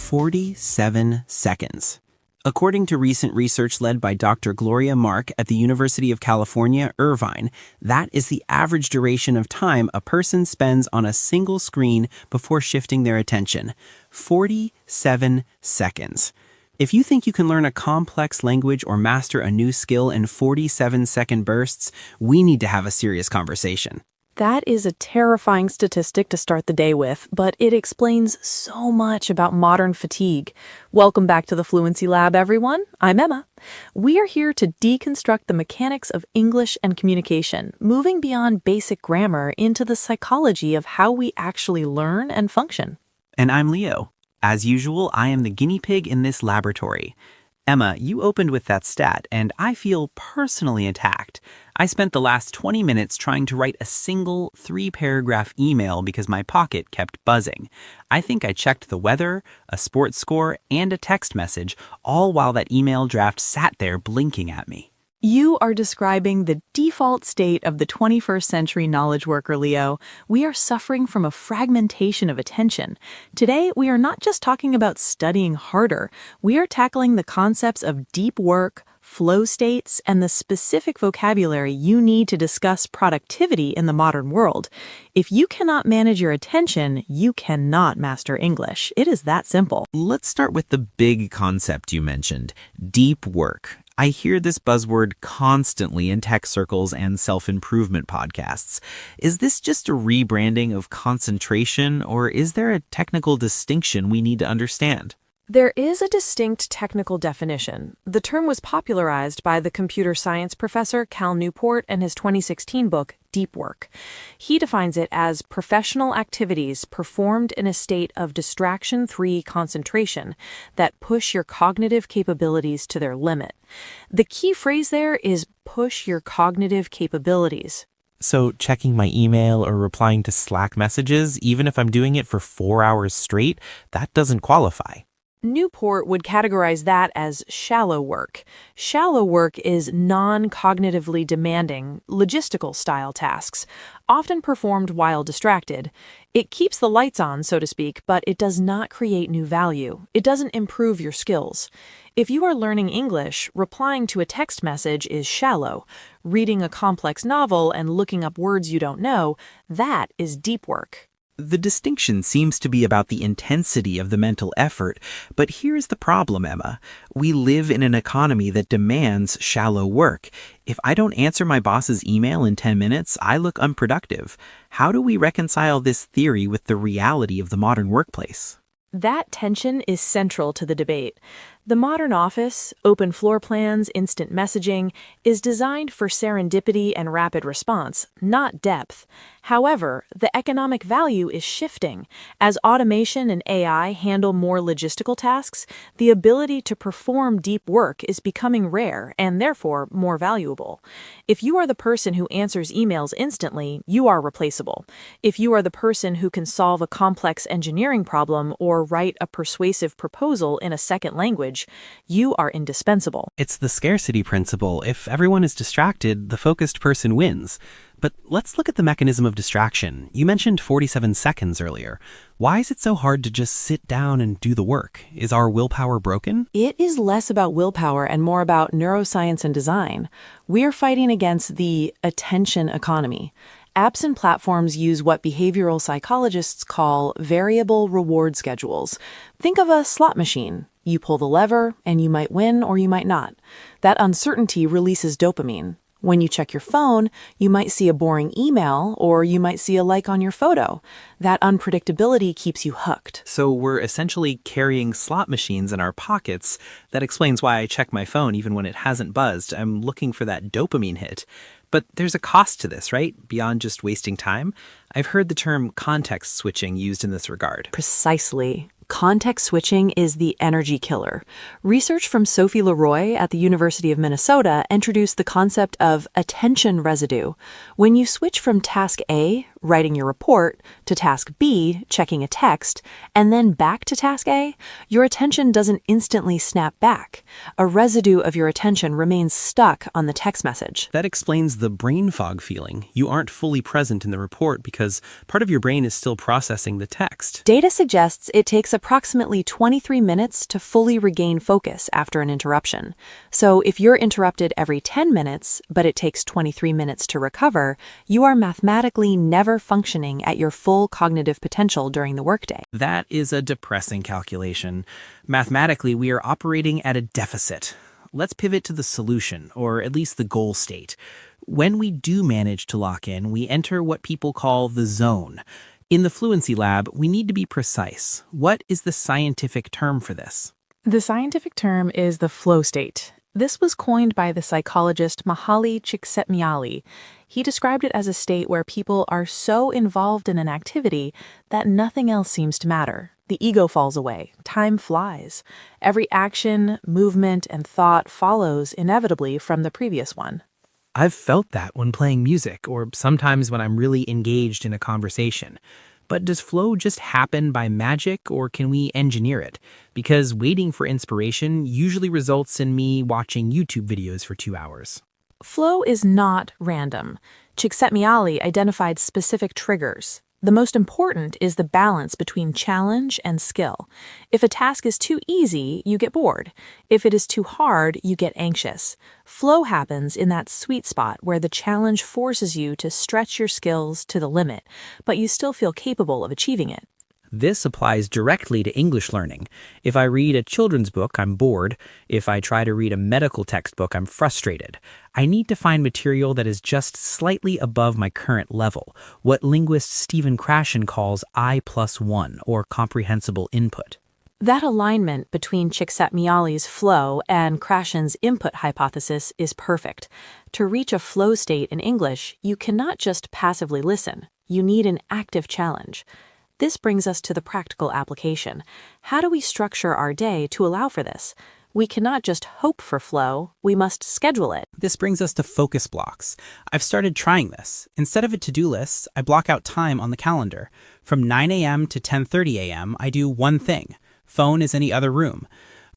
47 seconds. According to recent research led by Dr. Gloria Mark at the University of California, Irvine, that is the average duration of time a person spends on a single screen before shifting their attention. 47 seconds. If you think you can learn a complex language or master a new skill in 47-second bursts, we need to have a serious conversation. That is a terrifying statistic to start the day with, but it explains so much about modern fatigue. Welcome back to the Fluency Lab, everyone. I'm Emma. We are here to deconstruct the mechanics of English and communication, moving beyond basic grammar into the psychology of how we actually learn and function. And I'm Leo. As usual, I am the guinea pig in this laboratory. Emma, you opened with that stat, and I feel personally attacked. I spent the last 20 minutes trying to write a single 3-paragraph email because my pocket kept buzzing. I think I checked the weather, a sports score, and a text message, all while that email draft sat there blinking at me. You are describing the default state of the 21st century knowledge worker, Leo. We are suffering from a fragmentation of attention. Today, we are not just talking about studying harder. We are tackling the concepts of deep work, flow states, and the specific vocabulary you need to discuss productivity in the modern world. If you cannot manage your attention, you cannot master English. It is that simple. Let's start with the big concept you mentioned, deep work. I hear this buzzword constantly in tech circles and self-improvement podcasts. Is this just a rebranding of concentration, or is there a technical distinction we need to understand? There is a distinct technical definition. The term was popularized by the computer science professor Cal Newport in his 2016 book, Deep Work. He defines it as professional activities performed in a state of distraction-free concentration that push your cognitive capabilities to their limit. The key phrase there is push your cognitive capabilities. So checking my email or replying to Slack messages, even if I'm doing it for 4 hours straight, that doesn't qualify. Newport would categorize that as shallow work. Shallow work is non-cognitively demanding, logistical-style tasks, often performed while distracted. It keeps the lights on, so to speak, but it does not create new value. It doesn't improve your skills. If you are learning English, replying to a text message is shallow. Reading a complex novel and looking up words you don't know, that is deep work. The distinction seems to be about the intensity of the mental effort, but here's the problem, Emma. We live in an economy that demands shallow work. If I don't answer my boss's email in 10 minutes, I look unproductive. How do we reconcile this theory with the reality of the modern workplace? That tension is central to the debate. The modern office, open floor plans, instant messaging, is designed for serendipity and rapid response, not depth. However, the economic value is shifting. As automation and AI handle more logistical tasks, the ability to perform deep work is becoming rare and therefore more valuable. If you are the person who answers emails instantly, you are replaceable. If you are the person who can solve a complex engineering problem or write a persuasive proposal in a second language, you are indispensable. It's the scarcity principle. If everyone is distracted, the focused person wins. But let's look at the mechanism of distraction. You mentioned 47 seconds earlier. Why is it so hard to just sit down and do the work? Is our willpower broken? It is less about willpower and more about neuroscience and design. We are fighting against the attention economy. Apps and platforms use what behavioral psychologists call variable reward schedules. Think of a slot machine. You pull the lever, and you might win or you might not. That uncertainty releases dopamine. When you check your phone, you might see a boring email or you might see a like on your photo. That unpredictability keeps you hooked. So we're essentially carrying slot machines in our pockets. That explains why I check my phone even when it hasn't buzzed. I'm looking for that dopamine hit. But there's a cost to this, right? Beyond just wasting time. I've heard the term context switching used in this regard. Precisely. Context switching is the energy killer. Research from Sophie Leroy at the University of Minnesota introduced the concept of attention residue. When you switch from task A, writing your report, to task B, checking a text, and then back to task A, your attention doesn't instantly snap back. A residue of your attention remains stuck on the text message. That explains the brain fog feeling. You aren't fully present in the report because part of your brain is still processing the text. Data suggests it takes approximately 23 minutes to fully regain focus after an interruption. So if you're interrupted every 10 minutes, but it takes 23 minutes to recover, you are mathematically never functioning at your full cognitive potential during the workday. That is a depressing calculation. Mathematically, we are operating at a deficit. Let's pivot to the solution, or at least the goal state. When we do manage to lock in, we enter what people call the zone. In the Fluency Lab, we need to be precise. What is the scientific term for this? The scientific term is the flow state. This was coined by the psychologist Mihaly Csikszentmihalyi. He described it as a state where people are so involved in an activity that nothing else seems to matter. The ego falls away. Time flies. Every action, movement, and thought follows inevitably from the previous one. I've felt that when playing music, or sometimes when I'm really engaged in a conversation. But does flow just happen by magic, or can we engineer it? Because waiting for inspiration usually results in me watching YouTube videos for 2 hours. Flow is not random. Csikszentmihalyi identified specific triggers. The most important is the balance between challenge and skill. If a task is too easy, you get bored. If it is too hard, you get anxious. Flow happens in that sweet spot where the challenge forces you to stretch your skills to the limit, but you still feel capable of achieving it. This applies directly to English learning. If I read a children's book, I'm bored. If I try to read a medical textbook, I'm frustrated. I need to find material that is just slightly above my current level, what linguist Stephen Krashen calls I+1, or comprehensible input. That alignment between Csikszentmihalyi's flow and Krashen's input hypothesis is perfect. To reach a flow state in English, you cannot just passively listen. You need an active challenge. This brings us to the practical application. How do we structure our day to allow for this? We cannot just hope for flow, we must schedule it. This brings us to focus blocks. I've started trying this. Instead of a to-do list, I block out time on the calendar. From 9 a.m. to 10:30 a.m., I do one thing. Phone is any other room.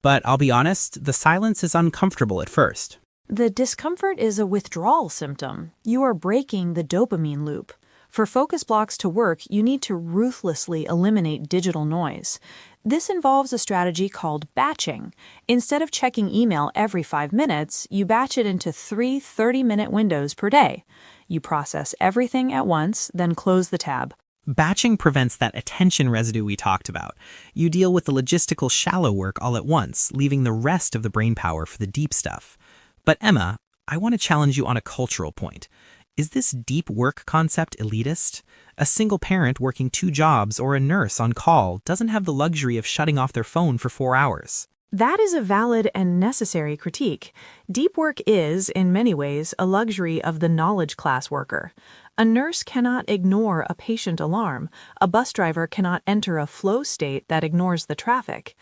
But I'll be honest, the silence is uncomfortable at first. The discomfort is a withdrawal symptom. You are breaking the dopamine loop. For focus blocks to work, you need to ruthlessly eliminate digital noise. This involves a strategy called batching. Instead of checking email every 5 minutes, you batch it into 3 30-minute windows per day. You process everything at once, then close the tab. Batching prevents that attention residue we talked about. You deal with the logistical shallow work all at once, leaving the rest of the brain power for the deep stuff. But Emma, I want to challenge you on a cultural point. Is this deep work concept elitist? A single parent working 2 jobs or a nurse on call doesn't have the luxury of shutting off their phone for 4 hours. That is a valid and necessary critique. Deep work is, in many ways, a luxury of the knowledge class worker. A nurse cannot ignore a patient alarm. A bus driver cannot enter a flow state that ignores the traffic.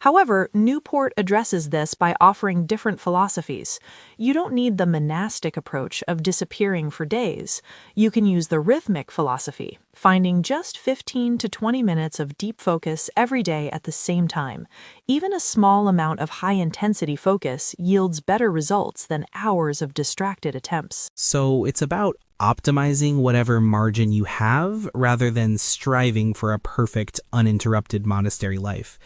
However, Newport addresses this by offering different philosophies. You don't need the monastic approach of disappearing for days. You can use the rhythmic philosophy, finding just 15 to 20 minutes of deep focus every day at the same time. Even a small amount of high-intensity focus yields better results than hours of distracted attempts. So it's about optimizing whatever margin you have rather than striving for a perfect, uninterrupted monastery life.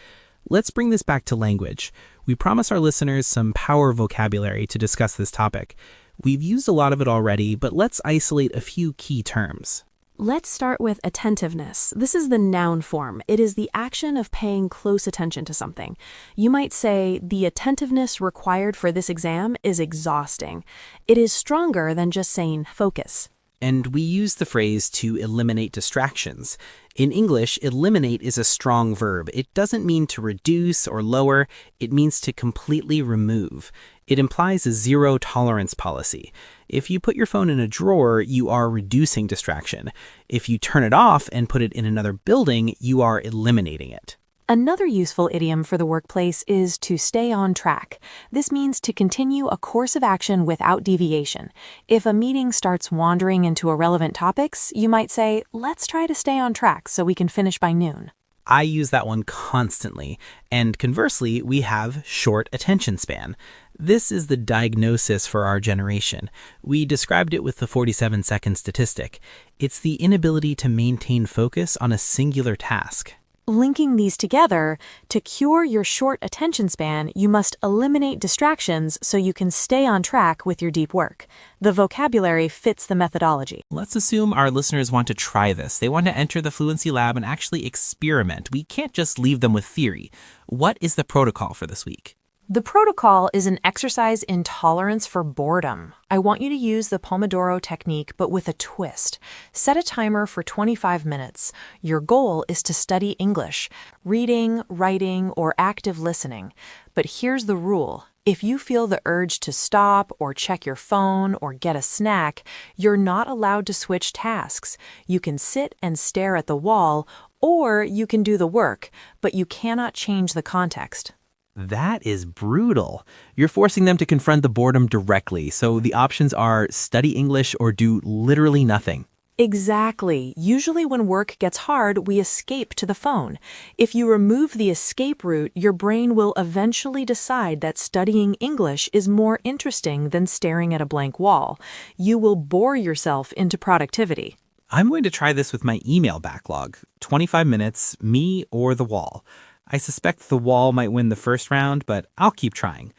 Let's bring this back to language. We promise our listeners some power vocabulary to discuss this topic. We've used a lot of it already, but let's isolate a few key terms. Let's start with attentiveness. This is the noun form. It is the action of paying close attention to something. You might say, the attentiveness required for this exam is exhausting. It is stronger than just saying focus. And we use the phrase to eliminate distractions. In English, eliminate is a strong verb. It doesn't mean to reduce or lower. It means to completely remove. It implies a zero-tolerance policy. If you put your phone in a drawer, you are reducing distraction. If you turn it off and put it in another building, you are eliminating it. Another useful idiom for the workplace is to stay on track. This means to continue a course of action without deviation. If a meeting starts wandering into irrelevant topics, you might say, let's try to stay on track so we can finish by noon. I use that one constantly, and conversely, we have short attention span. This is the diagnosis for our generation. We described it with the 47-second statistic. It's the inability to maintain focus on a singular task. Linking these together, to cure your short attention span, you must eliminate distractions so you can stay on track with your deep work. The vocabulary fits the methodology. Let's assume our listeners want to try this. They want to enter the Fluency Lab and actually experiment. We can't just leave them with theory. What is the protocol for this week? The protocol is an exercise in tolerance for boredom. I want you to use the Pomodoro technique, but with a twist. Set a timer for 25 minutes. Your goal is to study English, reading, writing, or active listening. But here's the rule. If you feel the urge to stop or check your phone or get a snack, you're not allowed to switch tasks. You can sit and stare at the wall, or you can do the work, but you cannot change the context. That is brutal. You're forcing them to confront the boredom directly, so the options are study English or do literally nothing. Exactly. Usually when work gets hard, we escape to the phone. If you remove the escape route, your brain will eventually decide that studying English is more interesting than staring at a blank wall. You will bore yourself into productivity. I'm going to try this with my email backlog. 25 minutes, me or the wall. I suspect the wall might win the first round, but I'll keep trying.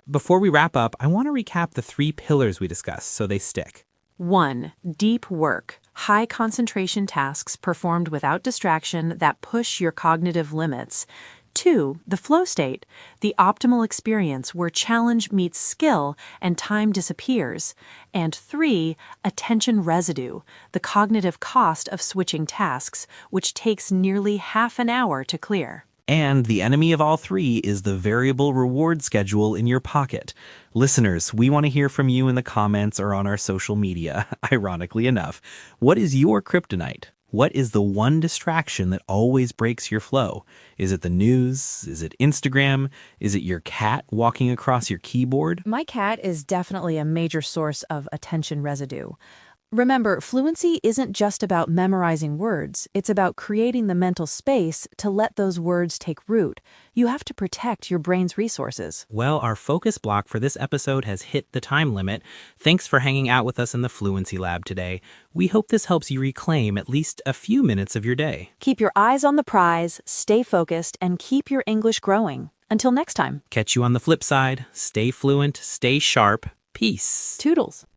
Before we wrap up, I want to recap the 3 pillars we discussed so they stick. 1. Deep work. High concentration tasks performed without distraction that push your cognitive limits. 2. The flow state. The optimal experience where challenge meets skill and time disappears. And 3. Attention residue. The cognitive cost of switching tasks, which takes nearly half an hour to clear. And the enemy of all 3 is the variable reward schedule in your pocket. Listeners, we want to hear from you in the comments or on our social media, ironically enough. What is your kryptonite? What is the one distraction that always breaks your flow? Is it the news? Is it Instagram? Is it your cat walking across your keyboard? My cat is definitely a major source of attention residue. Remember, fluency isn't just about memorizing words. It's about creating the mental space to let those words take root. You have to protect your brain's resources. Well, our focus block for this episode has hit the time limit. Thanks for hanging out with us in the Fluency Lab today. We hope this helps you reclaim at least a few minutes of your day. Keep your eyes on the prize, stay focused, and keep your English growing. Until next time. Catch you on the flip side. Stay fluent, stay sharp. Peace. Toodles.